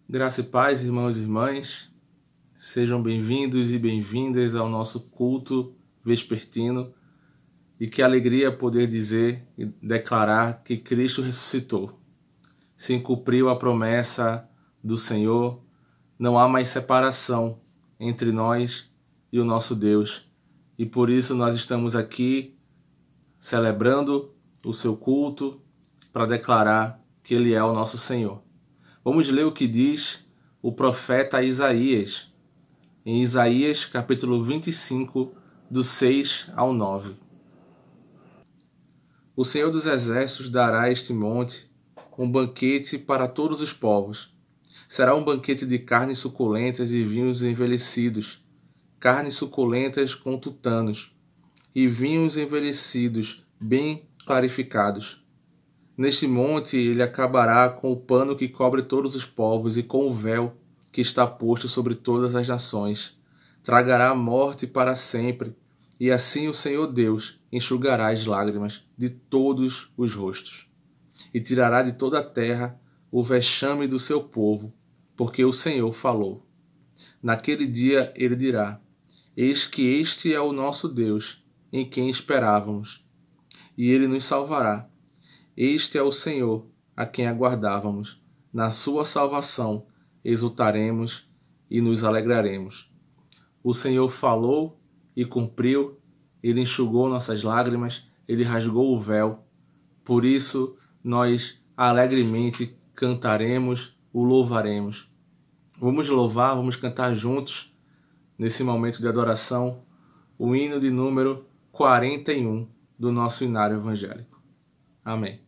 Graça e paz, irmãos e irmãs, sejam bem-vindos e bem-vindas ao nosso culto vespertino e que alegria poder dizer e declarar que Cristo ressuscitou. Se cumpriu a promessa do Senhor, não há mais separação entre nós e o nosso Deus e por isso nós estamos aqui celebrando o seu culto para declarar que Ele é o nosso Senhor. Vamos ler o que diz o profeta Isaías, em Isaías capítulo 25, do 6 ao 9. O Senhor dos Exércitos dará a este monte um banquete para todos os povos. Será um banquete de carnes suculentas e vinhos envelhecidos, carnes suculentas com tutanos, e vinhos envelhecidos bem clarificados. Neste monte ele acabará com o pano que cobre todos os povos e com o véu que está posto sobre todas as nações. Tragará a morte para sempre, e assim o Senhor Deus enxugará as lágrimas de todos os rostos. E tirará de toda a terra o vexame do seu povo, porque o Senhor falou. Naquele dia ele dirá: Eis que este é o nosso Deus, em quem esperávamos, e ele nos salvará. Este é o Senhor, a quem aguardávamos. Na sua salvação exultaremos e nos alegraremos. O Senhor falou e cumpriu, Ele enxugou nossas lágrimas, Ele rasgou o véu. Por isso, nós alegremente cantaremos, o louvaremos. Vamos louvar, vamos cantar juntos, nesse momento de adoração, o hino de número 41 do nosso Inário Evangélico. Amém.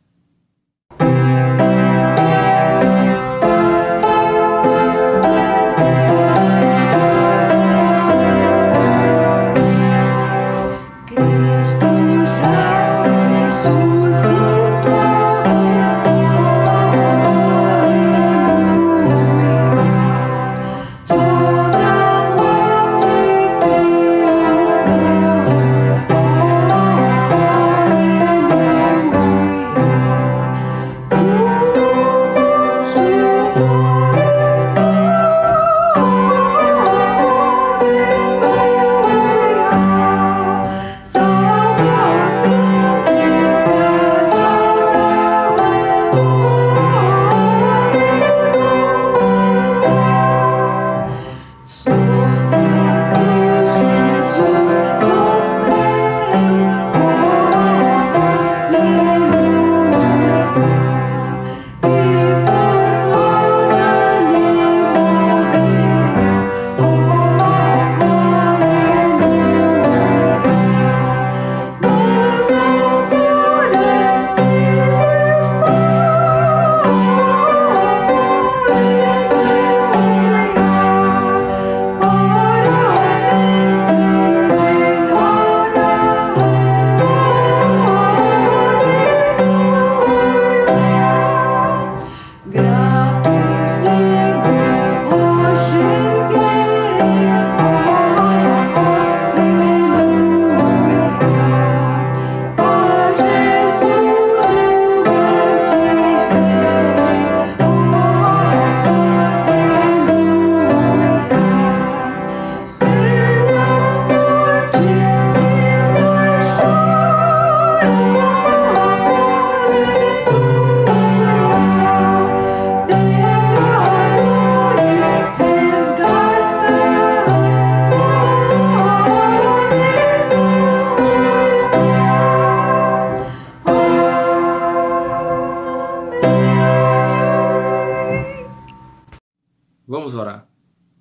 Vamos orar.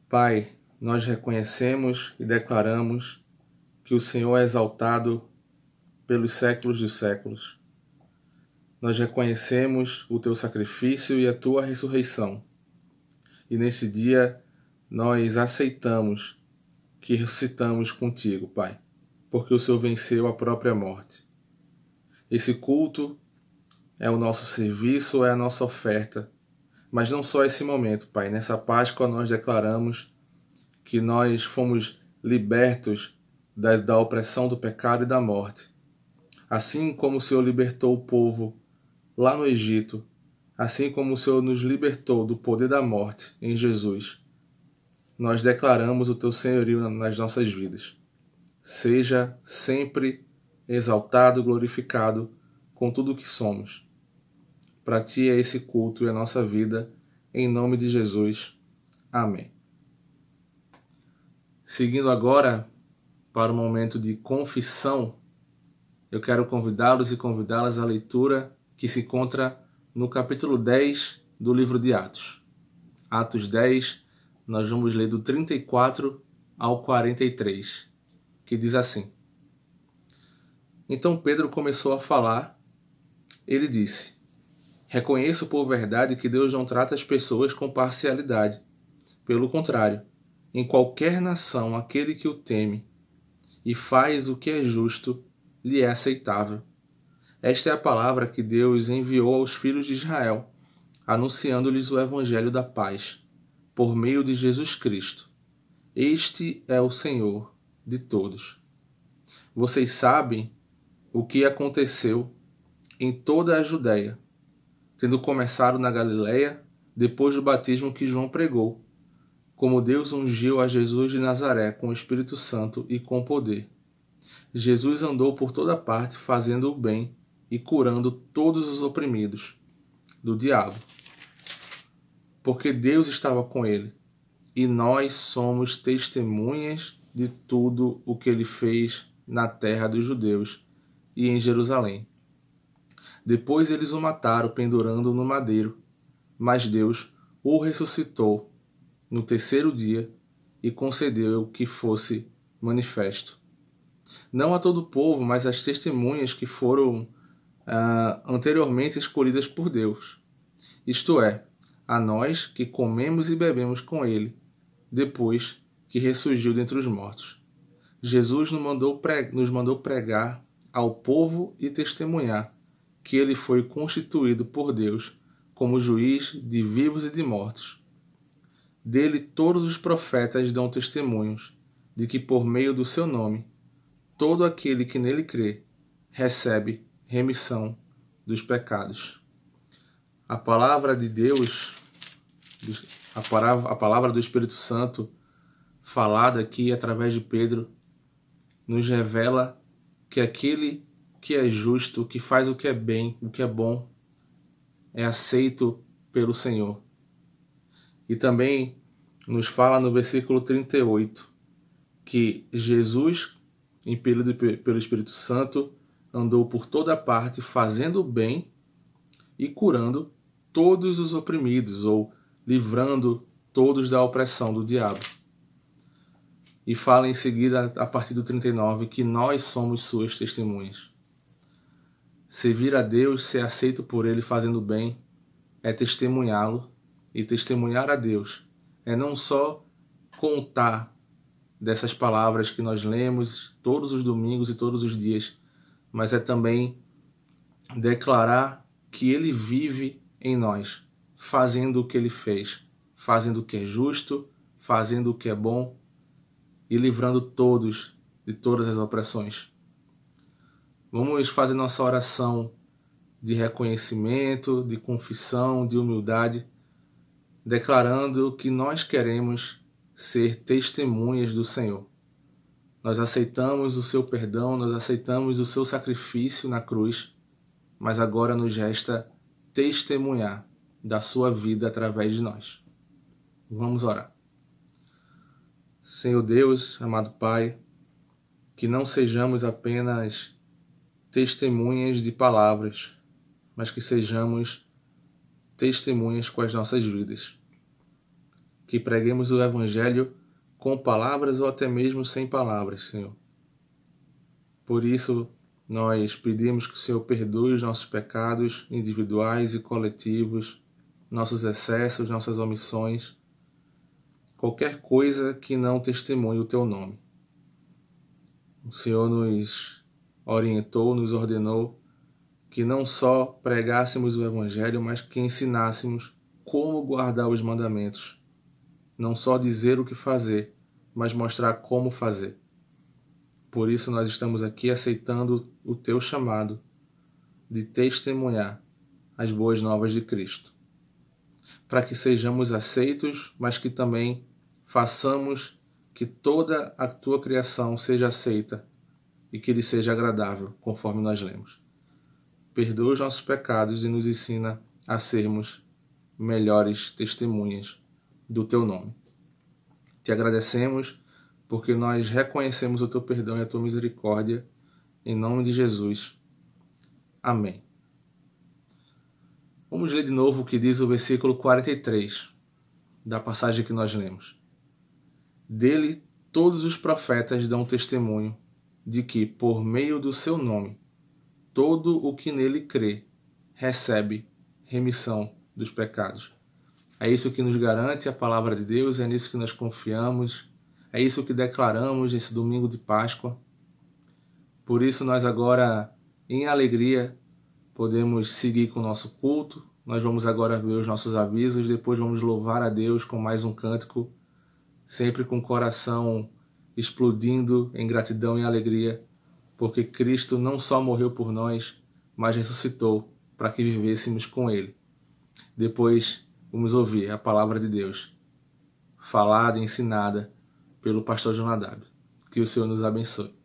Pai, nós reconhecemos e declaramos que o Senhor é exaltado pelos séculos dos séculos. Nós reconhecemos o teu sacrifício e a tua ressurreição. E nesse dia nós aceitamos que ressuscitamos contigo, Pai, porque o Senhor venceu a própria morte. Esse culto é o nosso serviço, é a nossa oferta. Mas não só esse momento, Pai. Nessa Páscoa nós declaramos que nós fomos libertos da opressão do pecado e da morte. Assim como o Senhor libertou o povo lá no Egito, assim como o Senhor nos libertou do poder da morte em Jesus, nós declaramos o teu senhorio nas nossas vidas. Seja sempre exaltado, glorificado com tudo o que somos. Para ti é esse culto e a nossa vida, em nome de Jesus. Amém. Seguindo agora para o momento de confissão, eu quero convidá-los e convidá-las à leitura que se encontra no capítulo 10 do livro de Atos. Atos 10, nós vamos ler do 34 ao 43, que diz assim: Então Pedro começou a falar. Ele disse: Reconheço por verdade que Deus não trata as pessoas com parcialidade. Pelo contrário, em qualquer nação, aquele que o teme e faz o que é justo, lhe é aceitável. Esta é a palavra que Deus enviou aos filhos de Israel, anunciando-lhes o evangelho da paz, por meio de Jesus Cristo. Este é o Senhor de todos. Vocês sabem o que aconteceu em toda a Judéia, tendo começado na Galiléia, depois do batismo que João pregou, como Deus ungiu a Jesus de Nazaré com o Espírito Santo e com poder. Jesus andou por toda parte fazendo o bem e curando todos os oprimidos do diabo, porque Deus estava com ele, e nós somos testemunhas de tudo o que ele fez na terra dos judeus e em Jerusalém. Depois eles o mataram pendurando-o no madeiro, mas Deus o ressuscitou no terceiro dia e concedeu que fosse manifesto. Não a todo o povo, mas às testemunhas que foram anteriormente escolhidas por Deus. Isto é, a nós que comemos e bebemos com ele, depois que ressurgiu dentre os mortos. Jesus nos mandou pregar ao povo e testemunhar que ele foi constituído por Deus como juiz de vivos e de mortos. Dele todos os profetas dão testemunhos de que por meio do seu nome, todo aquele que nele crê recebe remissão dos pecados. A palavra de Deus, a palavra do Espírito Santo, falada aqui através de Pedro, nos revela que aquele que é justo, que faz o que é bem, o que é bom, é aceito pelo Senhor. E também nos fala no versículo 38 que Jesus, impelido pelo Espírito Santo, andou por toda parte fazendo o bem e curando todos os oprimidos, ou livrando todos da opressão do diabo. E fala em seguida, a partir do 39, que nós somos suas testemunhas. Servir a Deus, ser aceito por Ele fazendo bem, é testemunhá-lo, e testemunhar a Deus é não só contar dessas palavras que nós lemos todos os domingos e todos os dias, mas é também declarar que Ele vive em nós, fazendo o que Ele fez, fazendo o que é justo, fazendo o que é bom e livrando todos de todas as opressões. Vamos fazer nossa oração de reconhecimento, de confissão, de humildade, declarando que nós queremos ser testemunhas do Senhor. Nós aceitamos o seu perdão, nós aceitamos o seu sacrifício na cruz, mas agora nos resta testemunhar da sua vida através de nós. Vamos orar. Senhor Deus, amado Pai, que não sejamos apenas testemunhas de palavras, mas que sejamos testemunhas com as nossas vidas. Que preguemos o Evangelho com palavras ou até mesmo sem palavras, Senhor. Por isso, nós pedimos que o Senhor perdoe os nossos pecados individuais e coletivos, nossos excessos, nossas omissões, qualquer coisa que não testemunhe o Teu nome. O Senhor nos orientou, nos ordenou que não só pregássemos o Evangelho, mas que ensinássemos como guardar os mandamentos. Não só dizer o que fazer, mas mostrar como fazer. Por isso nós estamos aqui aceitando o Teu chamado de testemunhar as boas novas de Cristo, para que sejamos aceitos, mas que também façamos que toda a tua criação seja aceita e que lhe seja agradável, conforme nós lemos. Perdoa os nossos pecados e nos ensina a sermos melhores testemunhas do teu nome. Te agradecemos porque nós reconhecemos o teu perdão e a tua misericórdia, em nome de Jesus. Amém. Vamos ler de novo o que diz o versículo 43 da passagem que nós lemos. Dele todos os profetas dão testemunho de que, por meio do seu nome, todo o que nele crê recebe remissão dos pecados. É isso que nos garante a palavra de Deus, é nisso que nós confiamos, é isso que declaramos nesse domingo de Páscoa. Por isso nós agora, em alegria, podemos seguir com o nosso culto. Nós vamos agora ver os nossos avisos, depois vamos louvar a Deus com mais um cântico, sempre com o coração explodindo em gratidão e alegria, porque Cristo não só morreu por nós, mas ressuscitou para que vivêssemos com Ele. Depois vamos ouvir a palavra de Deus, falada e ensinada pelo pastor Jonadab. Que o Senhor nos abençoe.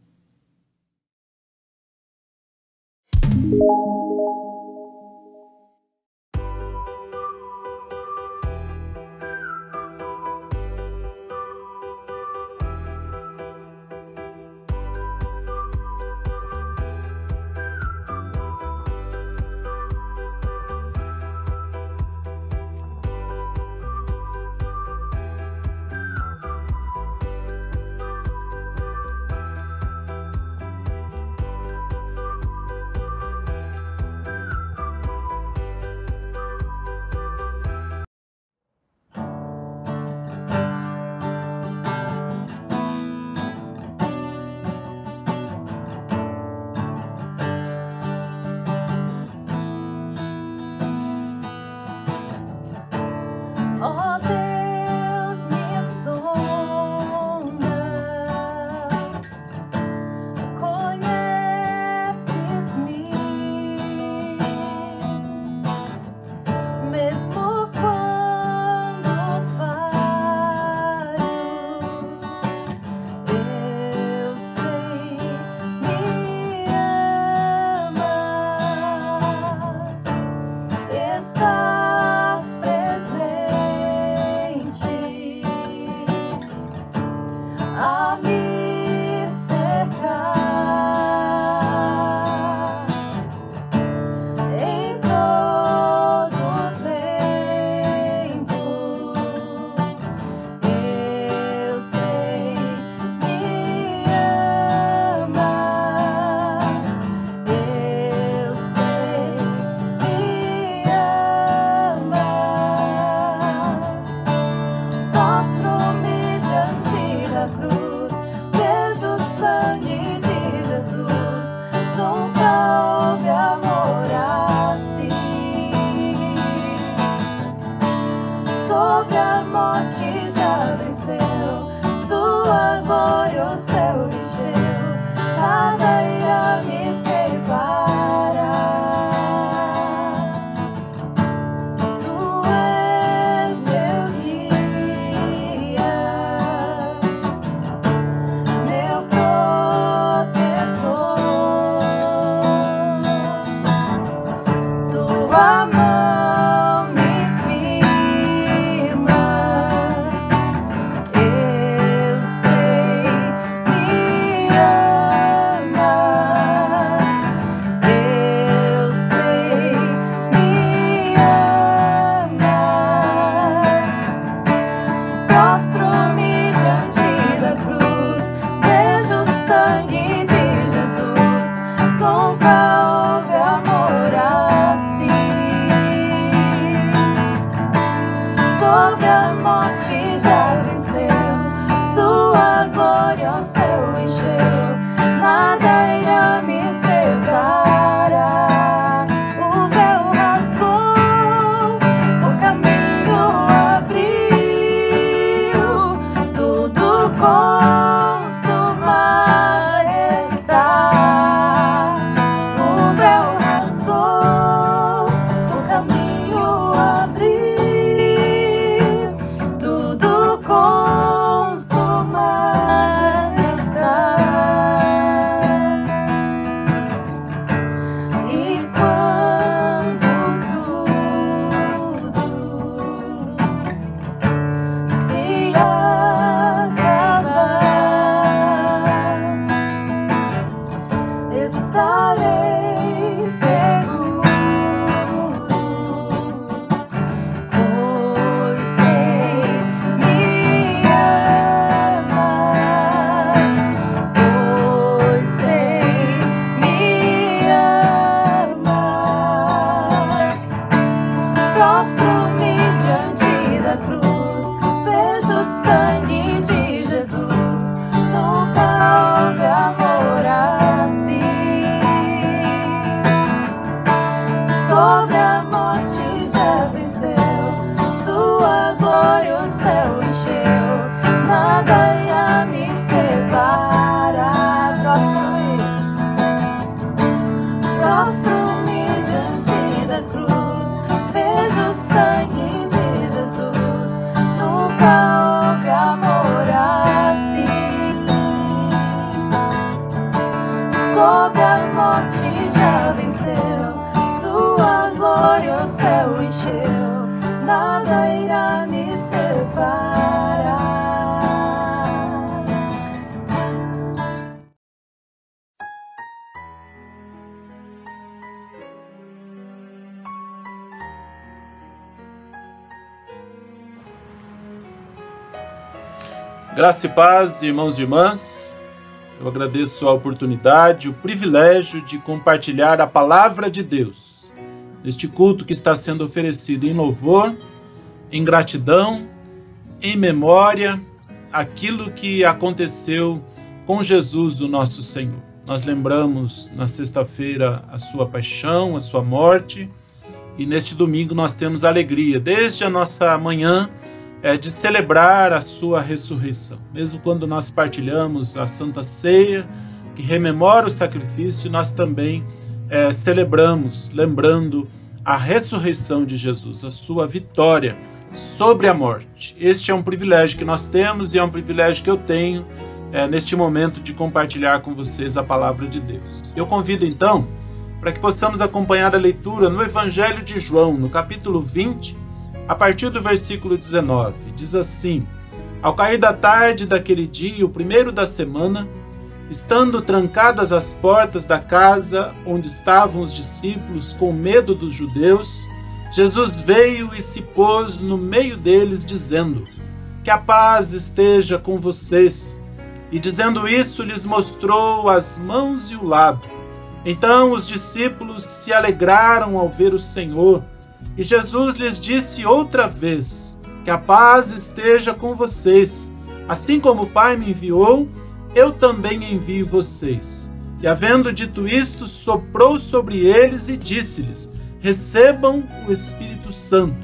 da cruz, vejo o sangue de Jesus. Nunca houve amor assim. Sobre a morte já venceu, sua glória o céu encheu, nada irá me separar. Graça e paz, irmãos e irmãs. Eu agradeço a oportunidade, o privilégio de compartilhar a palavra de Deus neste culto que está sendo oferecido em louvor, em gratidão, em memória, aquilo que aconteceu com Jesus, o nosso Senhor. Nós lembramos na sexta-feira a sua paixão, a sua morte, e neste domingo nós temos a alegria, desde a nossa manhã, de celebrar a sua ressurreição. Mesmo quando nós partilhamos a Santa Ceia, que rememora o sacrifício, nós também celebramos, lembrando a ressurreição de Jesus, a sua vitória sobre a morte. Este é um privilégio que nós temos e é um privilégio que eu tenho neste momento de compartilhar com vocês a palavra de Deus. Eu convido então para que possamos acompanhar a leitura no Evangelho de João, no capítulo 20, a partir do versículo 19, diz assim: Ao cair da tarde daquele dia, o primeiro da semana, estando trancadas as portas da casa onde estavam os discípulos com medo dos judeus, Jesus veio e se pôs no meio deles, dizendo: Que a paz esteja com vocês. E dizendo isso, lhes mostrou as mãos e o lado. Então os discípulos se alegraram ao ver o Senhor. E Jesus lhes disse outra vez: Que a paz esteja com vocês. Assim como o Pai me enviou, eu também envio vocês. E havendo dito isto, soprou sobre eles e disse-lhes: Recebam o Espírito Santo.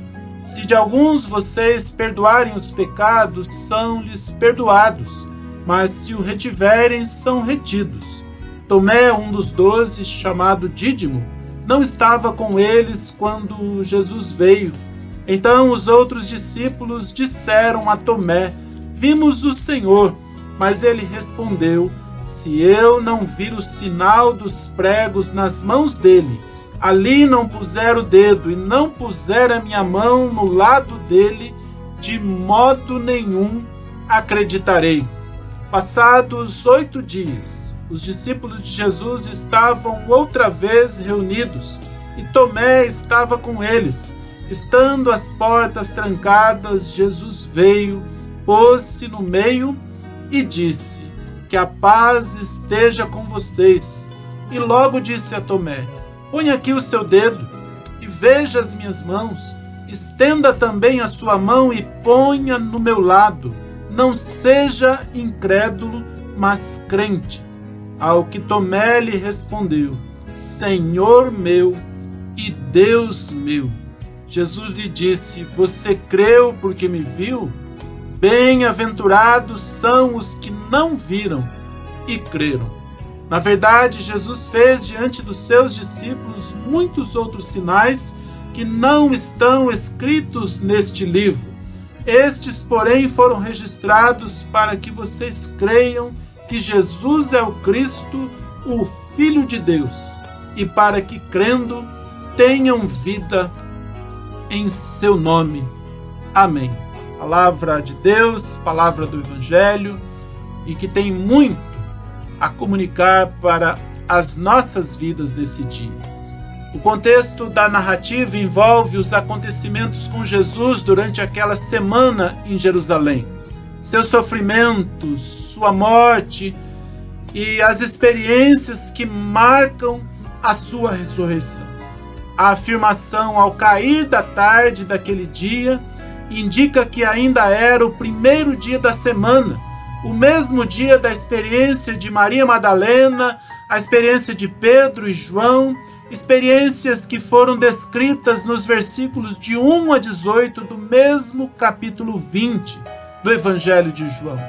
Se de alguns vocês perdoarem os pecados, são-lhes perdoados. Mas se o retiverem, são retidos. Tomé, um dos 12, chamado Dídimo, não estava com eles quando Jesus veio. Então os outros discípulos disseram a Tomé: Vimos o Senhor. Mas ele respondeu: Se eu não vir o sinal dos pregos nas mãos dele, ali não puser o dedo e não puser a minha mão no lado dele, de modo nenhum acreditarei. Passados 8 dias, os discípulos de Jesus estavam outra vez reunidos, e Tomé estava com eles. Estando as portas trancadas, Jesus veio, pôs-se no meio e disse: Que a paz esteja com vocês. E logo disse a Tomé: Põe aqui o seu dedo e veja as minhas mãos. Estenda também a sua mão e ponha no meu lado. Não seja incrédulo, mas crente. Ao que Tomé lhe respondeu: Senhor meu e Deus meu. Jesus lhe disse: Você creu porque me viu? Bem-aventurados são os que não viram e creram. Na verdade, Jesus fez diante dos seus discípulos muitos outros sinais que não estão escritos neste livro. Estes, porém, foram registrados para que vocês creiam que Jesus é o Cristo, o Filho de Deus, e para que, crendo, tenham vida em seu nome. Amém. Palavra de Deus, palavra do Evangelho, e que tem muito a comunicar para as nossas vidas nesse dia. O contexto da narrativa envolve os acontecimentos com Jesus durante aquela semana em Jerusalém. Seus sofrimentos, sua morte e as experiências que marcam a sua ressurreição. A afirmação ao cair da tarde daquele dia indica que ainda era o primeiro dia da semana, o mesmo dia da experiência de Maria Madalena, a experiência de Pedro e João, experiências que foram descritas nos versículos de 1 a 18 do mesmo capítulo 20 do Evangelho de João.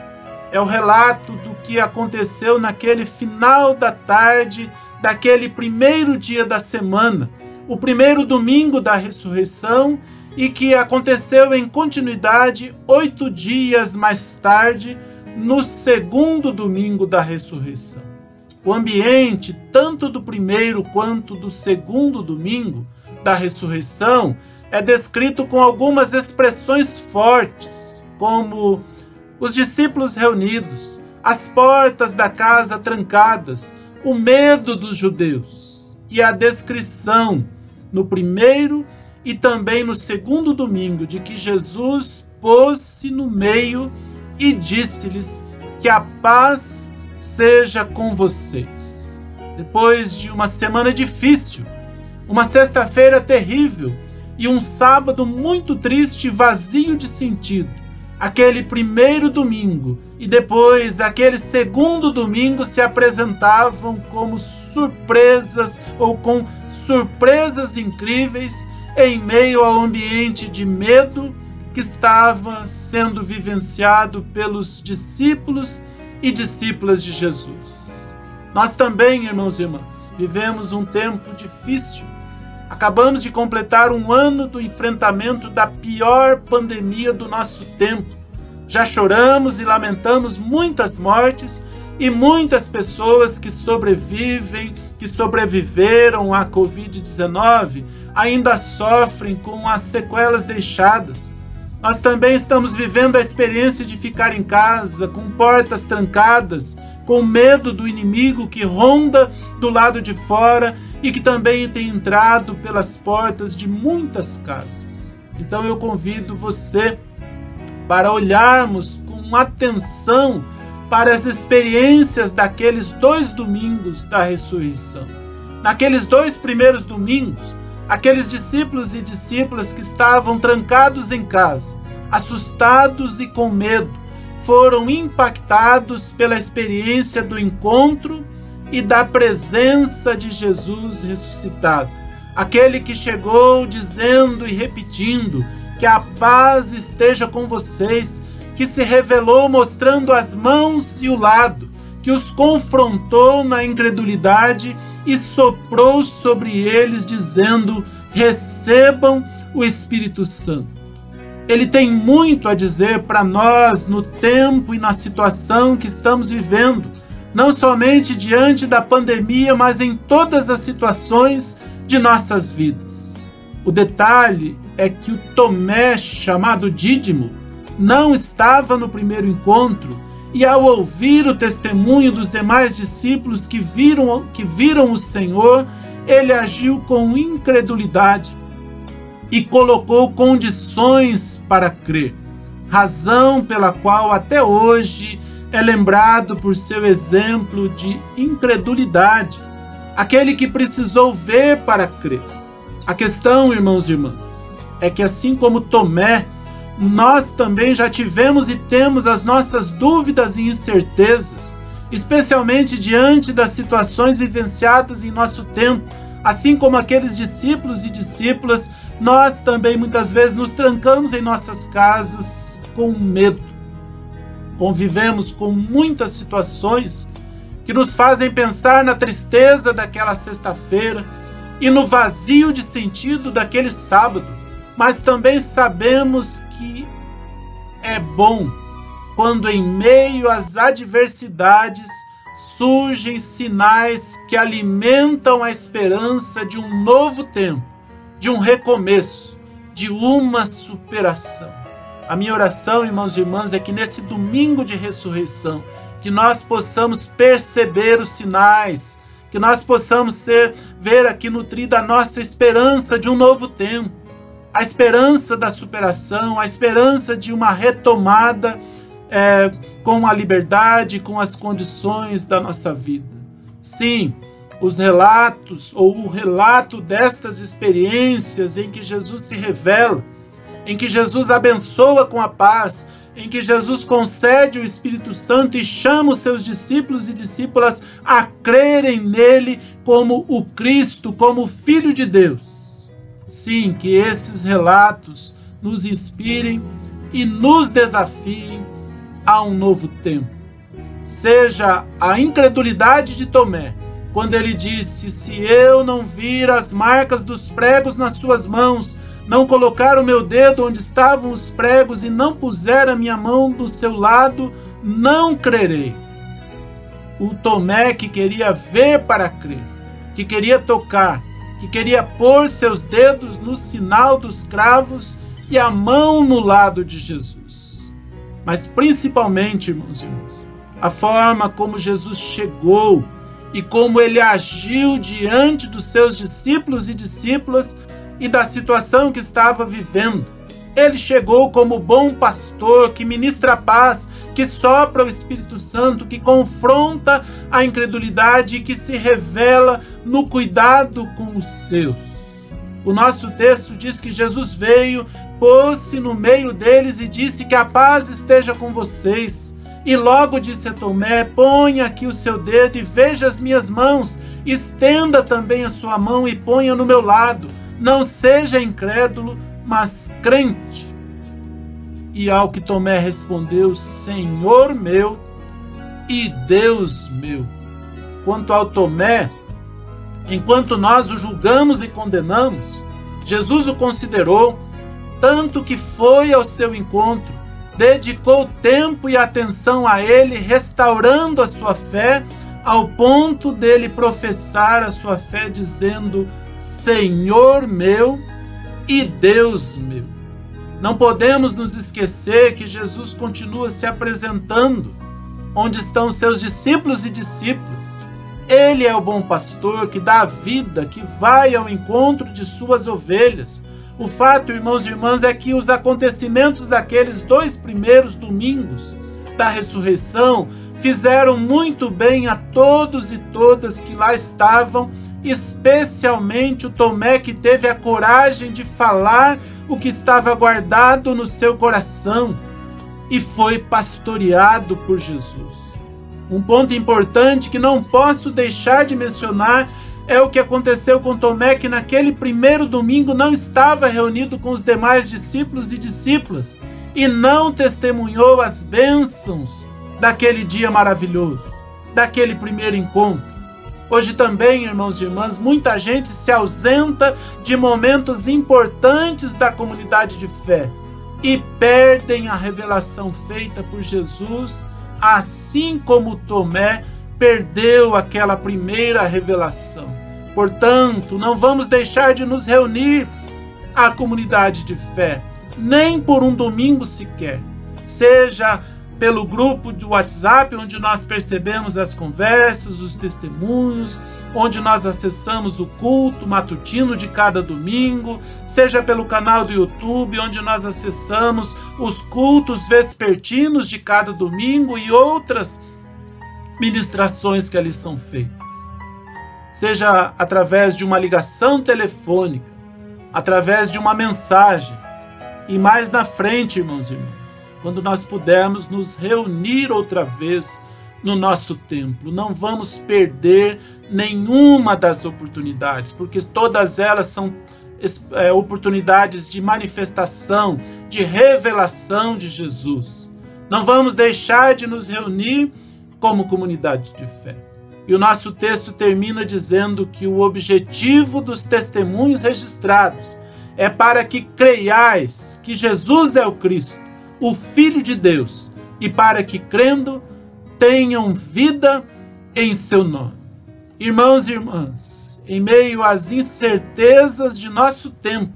É o relato do que aconteceu naquele final da tarde daquele primeiro dia da semana, o primeiro domingo da ressurreição e que aconteceu em continuidade 8 dias mais tarde, no segundo domingo da ressurreição. O ambiente, tanto do primeiro quanto do segundo domingo da ressurreição, é descrito com algumas expressões fortes, como os discípulos reunidos, as portas da casa trancadas, o medo dos judeus e a descrição no primeiro e também no segundo domingo de que Jesus pôs-se no meio e disse-lhes que a paz seja com vocês. Depois de uma semana difícil, uma sexta-feira terrível e um sábado muito triste e vazio de sentido, aquele primeiro domingo e depois aquele segundo domingo se apresentavam como surpresas ou com surpresas incríveis em meio ao ambiente de medo que estava sendo vivenciado pelos discípulos e discípulas de Jesus. Nós também, irmãos e irmãs, vivemos um tempo difícil. Acabamos de completar um ano do enfrentamento da pior pandemia do nosso tempo. Já choramos e lamentamos muitas mortes e muitas pessoas que sobreviveram à Covid-19 ainda sofrem com as sequelas deixadas. Nós também estamos vivendo a experiência de ficar em casa, com portas trancadas, com medo do inimigo que ronda do lado de fora e que também tem entrado pelas portas de muitas casas. Então eu convido você para olharmos com atenção para as experiências daqueles 2 domingos da ressurreição. Naqueles 2 primeiros domingos, aqueles discípulos e discípulas que estavam trancados em casa, assustados e com medo, foram impactados pela experiência do encontro e da presença de Jesus ressuscitado. Aquele que chegou dizendo e repetindo que a paz esteja com vocês, que se revelou mostrando as mãos e o lado, que os confrontou na incredulidade e soprou sobre eles dizendo: recebam o Espírito Santo. Ele tem muito a dizer para nós no tempo e na situação que estamos vivendo, não somente diante da pandemia, mas em todas as situações de nossas vidas. O detalhe é que o Tomé, chamado Dídimo, não estava no primeiro encontro e, ao ouvir o testemunho dos demais discípulos que viram o Senhor, ele agiu com incredulidade e colocou condições para crer, razão pela qual até hoje é lembrado por seu exemplo de incredulidade, aquele que precisou ver para crer. A questão, irmãos e irmãs, é que assim como Tomé, nós também já tivemos e temos as nossas dúvidas e incertezas, especialmente diante das situações vivenciadas em nosso tempo. Assim como aqueles discípulos e discípulas, nós também muitas vezes nos trancamos em nossas casas com medo. Convivemos com muitas situações que nos fazem pensar na tristeza daquela sexta-feira e no vazio de sentido daquele sábado, mas também sabemos que é bom quando em meio às adversidades surgem sinais que alimentam a esperança de um novo tempo, de um recomeço, de uma superação. A minha oração, irmãos e irmãs, é que nesse domingo de ressurreição, que nós possamos perceber os sinais, que nós possamos ver aqui nutrida a nossa esperança de um novo tempo, a esperança da superação, a esperança de uma retomada com a liberdade, com as condições da nossa vida. Sim, os relatos ou o relato destas experiências em que Jesus se revela, em que Jesus abençoa com a paz, em que Jesus concede o Espírito Santo e chama os seus discípulos e discípulas a crerem nele como o Cristo, como o Filho de Deus. Sim, que esses relatos nos inspirem e nos desafiem a um novo tempo. Seja a incredulidade de Tomé quando ele disse: se eu não vir as marcas dos pregos nas suas mãos, não colocar o meu dedo onde estavam os pregos e não puser a minha mão do seu lado, não crerei. O Tomé que queria ver para crer, que queria tocar, que queria pôr seus dedos no sinal dos cravos e a mão no lado de Jesus. Mas principalmente, irmãos e irmãs, a forma como Jesus chegou e como ele agiu diante dos seus discípulos e discípulas e da situação que estava vivendo. Ele chegou como bom pastor que ministra a paz, que sopra o Espírito Santo, que confronta a incredulidade e que se revela no cuidado com os seus. O nosso texto diz que Jesus veio, pôs-se no meio deles e disse que a paz esteja com vocês. E logo disse a Tomé: ponha aqui o seu dedo e veja as minhas mãos, estenda também a sua mão e ponha no meu lado. Não seja incrédulo, mas crente. E ao que Tomé respondeu: Senhor meu e Deus meu. Quanto ao Tomé, enquanto nós o julgamos e condenamos, Jesus o considerou, tanto que foi ao seu encontro, dedicou tempo e atenção a ele, restaurando a sua fé, ao ponto dele professar a sua fé, dizendo: Senhor meu e Deus meu. Não podemos nos esquecer que Jesus continua se apresentando onde estão seus discípulos e discípulas. Ele é o bom pastor que dá a vida, que vai ao encontro de suas ovelhas. O fato, irmãos e irmãs, é que os acontecimentos daqueles 2 primeiros domingos da ressurreição fizeram muito bem a todos e todas que lá estavam, especialmente o Tomé, que teve a coragem de falar o que estava guardado no seu coração e foi pastoreado por Jesus. Um ponto importante que não posso deixar de mencionar é o que aconteceu com Tomé, que naquele primeiro domingo não estava reunido com os demais discípulos e discípulas e não testemunhou as bênçãos daquele dia maravilhoso, daquele primeiro encontro. Hoje também, irmãos e irmãs, muita gente se ausenta de momentos importantes da comunidade de fé e perdem a revelação feita por Jesus, assim como Tomé perdeu aquela primeira revelação. Portanto, não vamos deixar de nos reunir à comunidade de fé, nem por um domingo sequer, seja pelo grupo do WhatsApp, onde nós percebemos as conversas, os testemunhos, onde nós acessamos o culto matutino de cada domingo, seja pelo canal do YouTube, onde nós acessamos os cultos vespertinos de cada domingo e outras ministrações que ali são feitas. Seja através de uma ligação telefônica, através de uma mensagem, e mais na frente, irmãos e irmãs, quando nós pudermos nos reunir outra vez no nosso templo. Não vamos perder nenhuma das oportunidades, porque todas elas são oportunidades de manifestação, de revelação de Jesus. Não vamos deixar de nos reunir como comunidade de fé. E o nosso texto termina dizendo que o objetivo dos testemunhos registrados é para que creiais que Jesus é o Cristo, o Filho de Deus, e para que, crendo, tenham vida em seu nome. Irmãos e irmãs, em meio às incertezas de nosso tempo,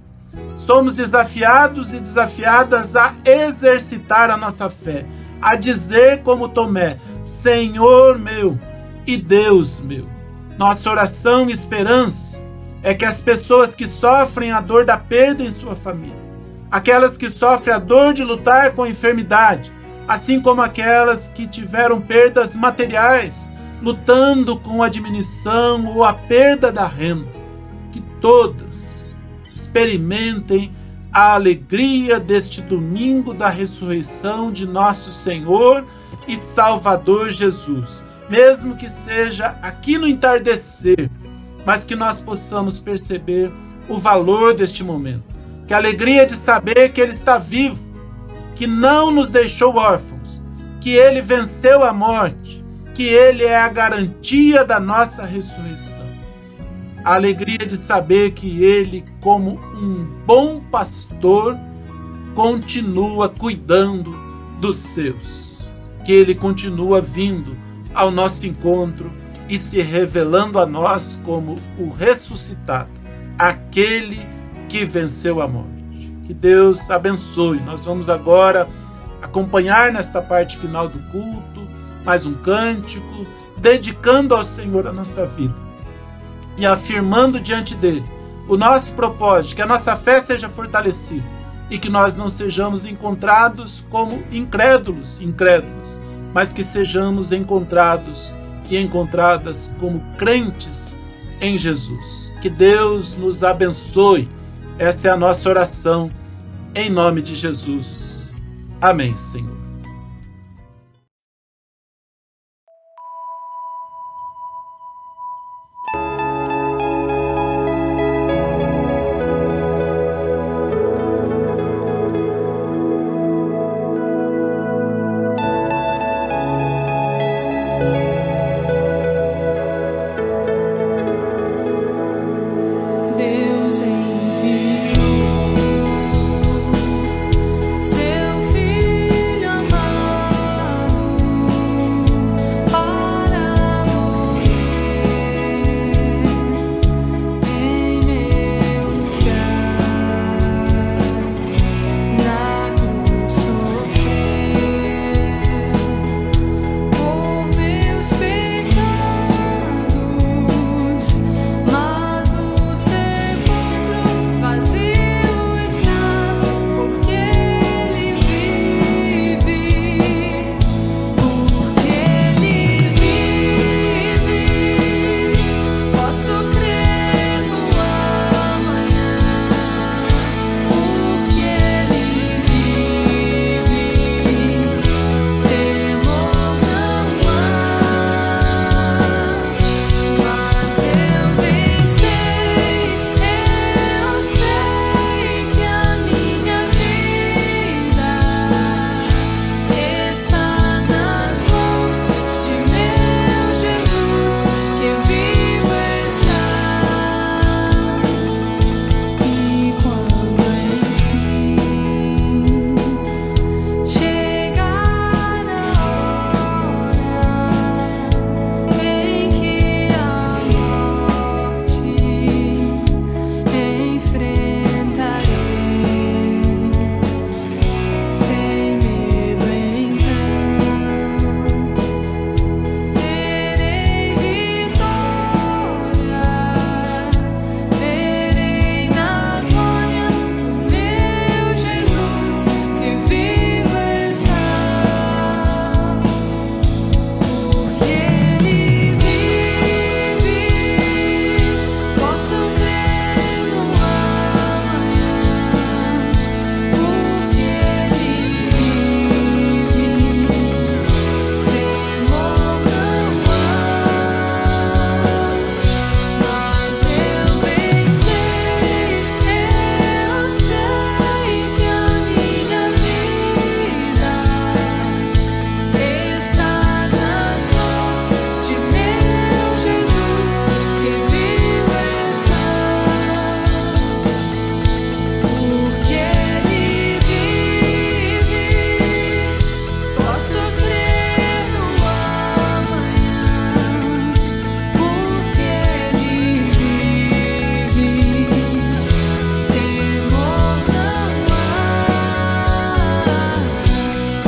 somos desafiados e desafiadas a exercitar a nossa fé, a dizer como Tomé: Senhor meu e Deus meu. Nossa oração e esperança é que as pessoas que sofrem a dor da perda em sua família, aquelas que sofrem a dor de lutar com a enfermidade, assim como aquelas que tiveram perdas materiais, lutando com a diminuição ou a perda da renda, que todas experimentem a alegria deste domingo da ressurreição de nosso Senhor e Salvador Jesus, mesmo que seja aqui no entardecer, mas que nós possamos perceber o valor deste momento. Que a alegria de saber que Ele está vivo, que não nos deixou órfãos, que Ele venceu a morte, que Ele é a garantia da nossa ressurreição. A alegria de saber que Ele, como um bom pastor, continua cuidando dos seus. Que Ele continua vindo ao nosso encontro e se revelando a nós como o ressuscitado, aquele que venceu a morte. Que Deus abençoe. Nós vamos agora acompanhar nesta parte final do culto mais um cântico, dedicando ao Senhor a nossa vida e afirmando diante dele o nosso propósito, que a nossa fé seja fortalecida e que nós não sejamos encontrados como incrédulos, mas que sejamos encontrados e encontradas como crentes em Jesus. Que Deus nos abençoe. Esta é a nossa oração, em nome de Jesus. Amém, Senhor. Deus enviou seu Filho amado para morrer em meu lugar. Na cruz sofreu por meus pecados, mas o sepulcro vazio está, porque Ele vive, posso crer no amanhã, porque Ele vive, temor não há, mas eu bem sei que a minha vida está nas mãos de meu Jesus, que vivo está. E quando enfim chegar a hora em que a morte enfrentarei, sem medo então terei vitória, verei na glória o meu Jesus, que vivo está, porque Ele vive, posso crer no amanhã, porque Ele vive, temor não há, mas eu bem sei que a minha vida está nas mãos de meu Jesus, que vivo está, porque Ele vive, posso crer no amanhã, porque Ele vive, temor não há,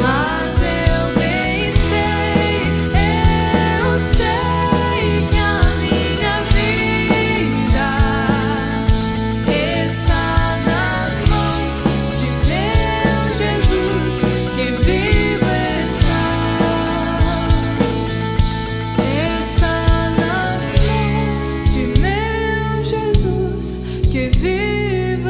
mas eu bem sei que a minha vida está nas mãos de meu Jesus, que vivo está, nas mãos de meu Jesus, que vivo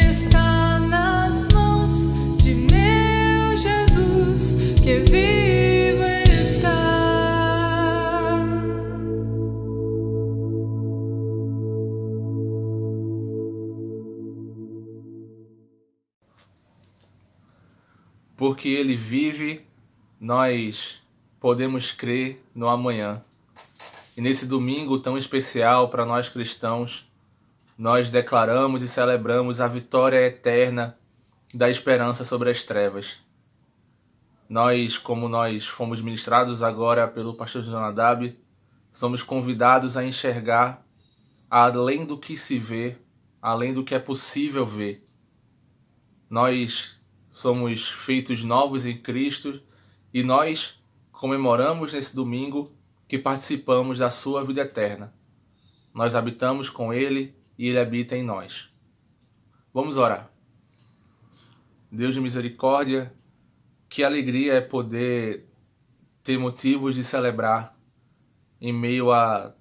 está, nas mãos de meu Jesus, que vivo está. Porque Ele vive, nós podemos crer no amanhã. E nesse domingo tão especial para nós cristãos, nós declaramos e celebramos a vitória eterna da esperança sobre as trevas. Nós, como nós fomos ministrados agora pelo pastor Jonadab, somos convidados a enxergar além do que se vê, além do que é possível ver. Nós somos feitos novos em Cristo e nós comemoramos nesse domingo que participamos da sua vida eterna. Nós habitamos com Ele e Ele habita em nós. Vamos orar. Deus de misericórdia, que alegria é poder ter motivos de celebrar em meio a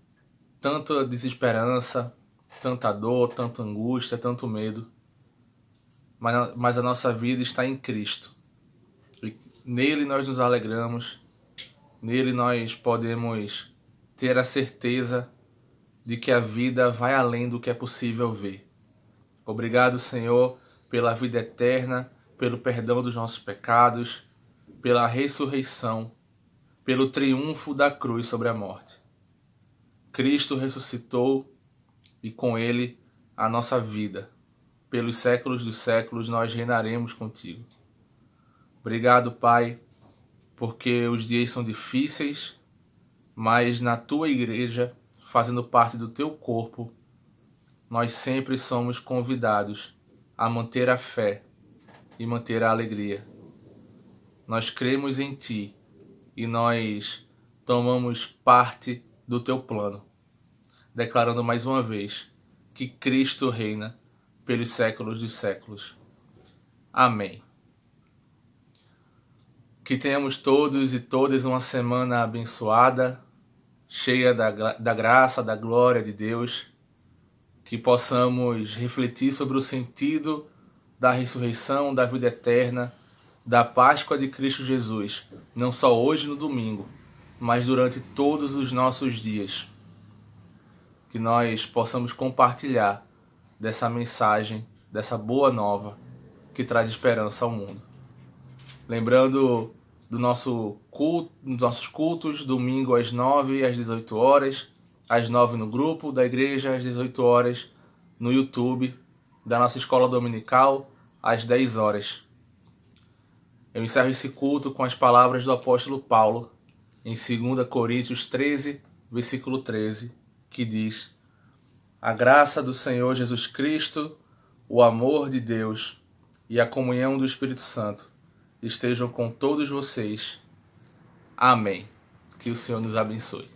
tanta desesperança, tanta dor, tanta angústia, tanto medo. Mas a nossa vida está em Cristo. E nele nós nos alegramos, nele nós podemos ter a certeza de que a vida vai além do que é possível ver. Obrigado, Senhor, pela vida eterna, pelo perdão dos nossos pecados, pela ressurreição, pelo triunfo da cruz sobre a morte. Cristo ressuscitou e com Ele a nossa vida. Pelos séculos dos séculos nós reinaremos contigo. Obrigado, Pai, porque os dias são difíceis, mas na Tua igreja, fazendo parte do Teu corpo, nós sempre somos convidados a manter a fé e manter a alegria. Nós cremos em Ti e nós tomamos parte do Teu plano, declarando mais uma vez que Cristo reina pelos séculos dos séculos. Amém. Que tenhamos todos e todas uma semana abençoada, cheia da graça, da glória de Deus, que possamos refletir sobre o sentido da ressurreição, da vida eterna, da Páscoa de Cristo Jesus, não só hoje no domingo, mas durante todos os nossos dias. Que nós possamos compartilhar dessa mensagem, dessa boa nova que traz esperança ao mundo. Lembrando dos nossos cultos, domingo às 9 e às 18 horas, às 9 no grupo da igreja, às 18 horas no YouTube da nossa escola dominical, às 10 horas. Eu encerro esse culto com as palavras do apóstolo Paulo, em 2 Coríntios 13, versículo 13, que diz: a graça do Senhor Jesus Cristo, o amor de Deus e a comunhão do Espírito Santo estejam com todos vocês. Amém. Que o Senhor nos abençoe.